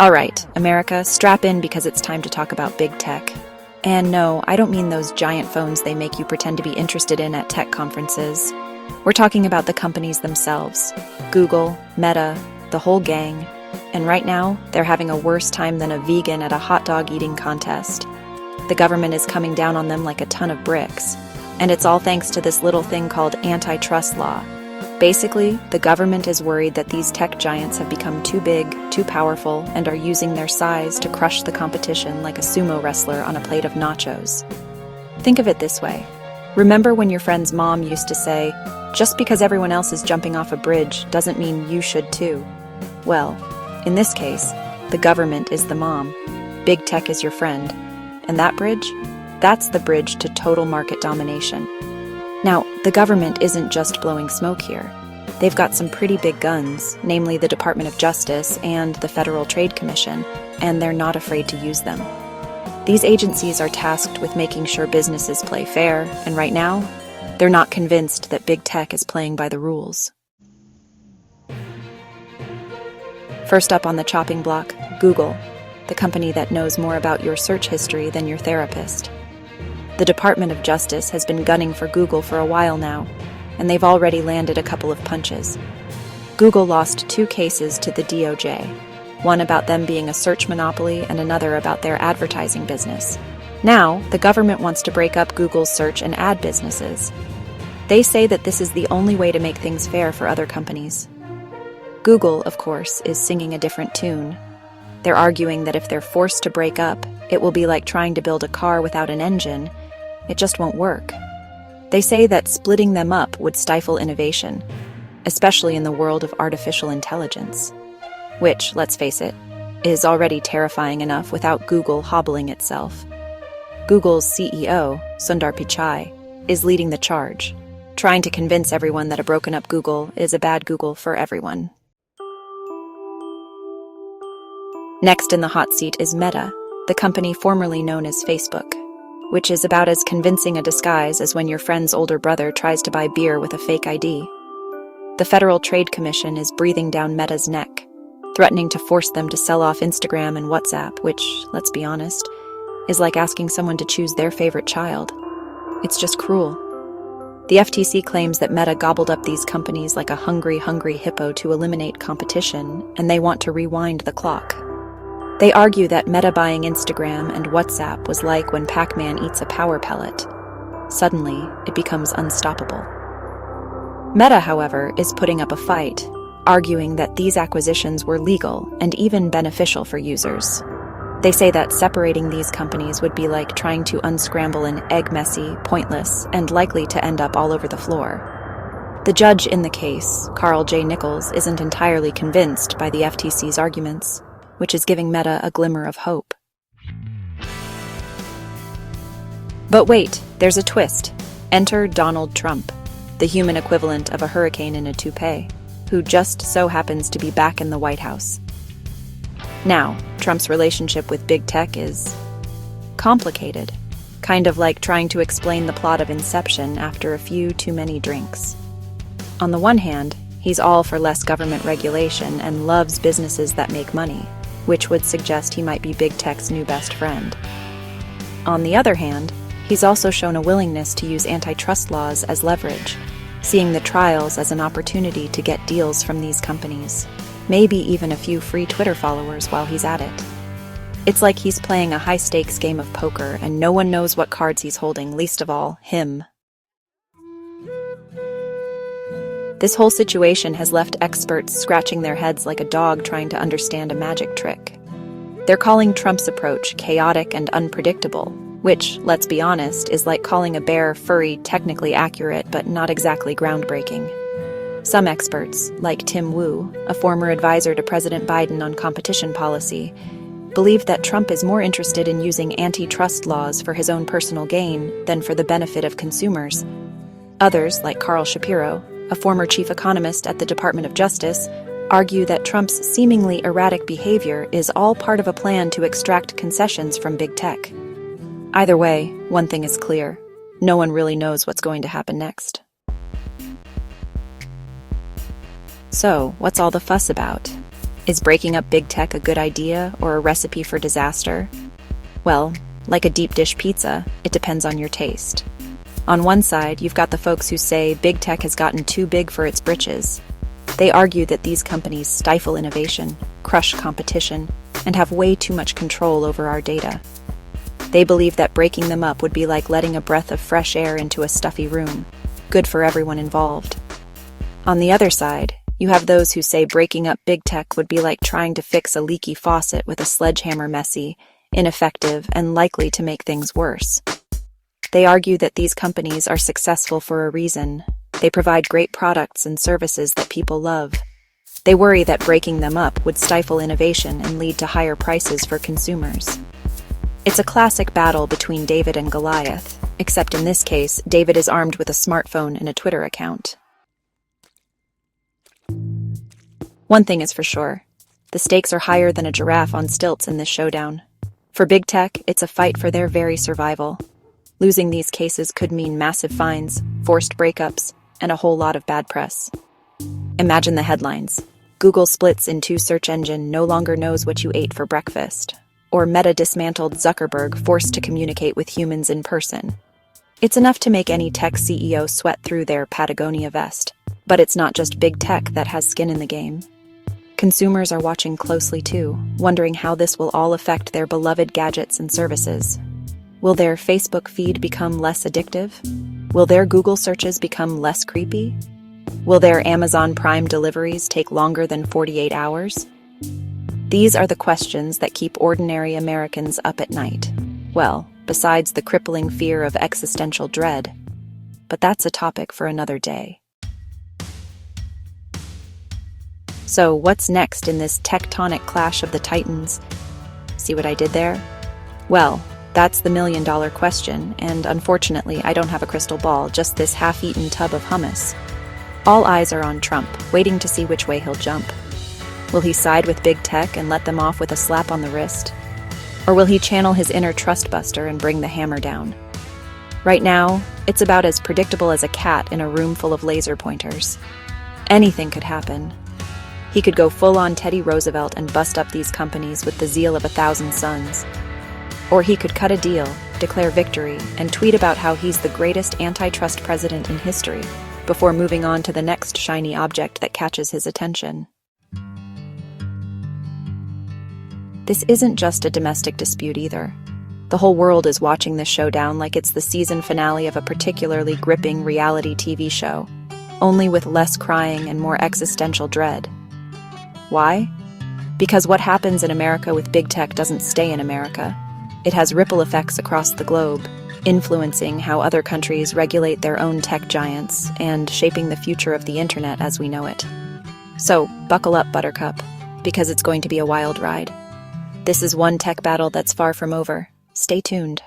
All right, America, strap in because it's time to talk about big tech. And no, I don't mean those giant phones they make you pretend to be interested in at tech conferences. We're talking about the companies themselves. Google, Meta, the whole gang. And right now, they're having a worse time than a vegan at a hot dog eating contest. The government is coming down on them like a ton of bricks. And it's all thanks to this little thing called antitrust law. Basically, the government is worried that these tech giants have become too big, too powerful, and are using their size to crush the competition like a sumo wrestler on a plate of nachos. Think of it this way. Remember when your friend's mom used to say, "Just because everyone else is jumping off a bridge doesn't mean you should too"? Well, in this case, the government is the mom, big tech is your friend, and that bridge? That's the bridge to total market domination. Now, the government isn't just blowing smoke here. They've got some pretty big guns, namely the Department of Justice and the Federal Trade Commission, and they're not afraid to use them. These agencies are tasked with making sure businesses play fair, and right now, they're not convinced that big tech is playing by the rules. First up on the chopping block, Google, the company that knows more about your search history than your therapist. The Department of Justice has been gunning for Google for a while now, and they've already landed a couple of punches. Google lost 2 cases to the DOJ, one about them being a search monopoly and another about their advertising business. Now, the government wants to break up Google's search and ad businesses. They say that this is the only way to make things fair for other companies. Google, of course, is singing a different tune. They're arguing that if they're forced to break up, it will be like trying to build a car without an engine. It just won't work. They say that splitting them up would stifle innovation, especially in the world of artificial intelligence, which, let's face it, is already terrifying enough without Google hobbling itself. Google's CEO, Sundar Pichai, is leading the charge, trying to convince everyone that a broken-up Google is a bad Google for everyone. Next in the hot seat is Meta, the company formerly known as Facebook, which is about as convincing a disguise as when your friend's older brother tries to buy beer with a fake ID. The Federal Trade Commission is breathing down Meta's neck, threatening to force them to sell off Instagram and WhatsApp, which, let's be honest, is like asking someone to choose their favorite child. It's just cruel. The FTC claims that Meta gobbled up these companies like a hungry hippo to eliminate competition, and they want to rewind the clock. They argue that Meta buying Instagram and WhatsApp was like when Pac-Man eats a power pellet. Suddenly, it becomes unstoppable. Meta, however, is putting up a fight, arguing that these acquisitions were legal and even beneficial for users. They say that separating these companies would be like trying to unscramble an egg, messy, pointless, and likely to end up all over the floor. The judge in the case, Carl J. Nichols, isn't entirely convinced by the FTC's arguments, which is giving Meta a glimmer of hope. But wait, there's a twist. Enter Donald Trump, the human equivalent of a hurricane in a toupee, who just so happens to be back in the White House. Now, Trump's relationship with big tech is complicated, kind of like trying to explain the plot of Inception after a few too many drinks. On the one hand, he's all for less government regulation and loves businesses that make money, which would suggest he might be big tech's new best friend. On the other hand, he's also shown a willingness to use antitrust laws as leverage, seeing the trials as an opportunity to get deals from these companies, maybe even a few free Twitter followers while he's at it. It's like he's playing a high-stakes game of poker and no one knows what cards he's holding, least of all, him. This whole situation has left experts scratching their heads like a dog trying to understand a magic trick. They're calling Trump's approach chaotic and unpredictable, which, let's be honest, is like calling a bear furry technically accurate but not exactly groundbreaking. Some experts, like Tim Wu, a former advisor to President Biden on competition policy, believe that Trump is more interested in using antitrust laws for his own personal gain than for the benefit of consumers. Others, like Carl Shapiro, a former chief economist at the Department of Justice, argue that Trump's seemingly erratic behavior is all part of a plan to extract concessions from big tech. Either way, one thing is clear. No one really knows what's going to happen next. So, what's all the fuss about? Is breaking up big tech a good idea or a recipe for disaster? Well, like a deep dish pizza, it depends on your taste. On one side, you've got the folks who say big tech has gotten too big for its britches. They argue that these companies stifle innovation, crush competition, and have way too much control over our data. They believe that breaking them up would be like letting a breath of fresh air into a stuffy room, good for everyone involved. On the other side, you have those who say breaking up big tech would be like trying to fix a leaky faucet with a sledgehammer, messy, ineffective, and likely to make things worse. They argue that these companies are successful for a reason. They provide great products and services that people love. They worry that breaking them up would stifle innovation and lead to higher prices for consumers. It's a classic battle between David and Goliath, except in this case, David is armed with a smartphone and a Twitter account. One thing is for sure, the stakes are higher than a giraffe on stilts in this showdown. For big tech, it's a fight for their very survival. Losing these cases could mean massive fines, forced breakups, and a whole lot of bad press. Imagine the headlines. Google splits in two, search engine no longer knows what you ate for breakfast. Or Meta dismantled, Zuckerberg forced to communicate with humans in person. It's enough to make any tech CEO sweat through their Patagonia vest. But it's not just big tech that has skin in the game. Consumers are watching closely too, wondering how this will all affect their beloved gadgets and services. Will their Facebook feed become less addictive? Will their Google searches become less creepy? Will their Amazon Prime deliveries take longer than 48 hours? These are the questions that keep ordinary Americans up at night. Well, besides the crippling fear of existential dread. But that's a topic for another day. So what's next in this tectonic clash of the titans? See what I did there? Well, that's the million-dollar question, and unfortunately I don't have a crystal ball, just this half-eaten tub of hummus. All eyes are on Trump, waiting to see which way he'll jump. Will he side with big tech and let them off with a slap on the wrist? Or will he channel his inner trustbuster and bring the hammer down? Right now, it's about as predictable as a cat in a room full of laser pointers. Anything could happen. He could go full-on Teddy Roosevelt and bust up these companies with the zeal of 1,000 suns. Or he could cut a deal, declare victory, and tweet about how he's the greatest antitrust president in history, before moving on to the next shiny object that catches his attention. This isn't just a domestic dispute either. The whole world is watching this showdown like it's the season finale of a particularly gripping reality TV show, only with less crying and more existential dread. Why? Because what happens in America with big tech doesn't stay in America. It has ripple effects across the globe, influencing how other countries regulate their own tech giants and shaping the future of the internet as we know it. So, buckle up, Buttercup, because it's going to be a wild ride. This is one tech battle that's far from over. Stay tuned.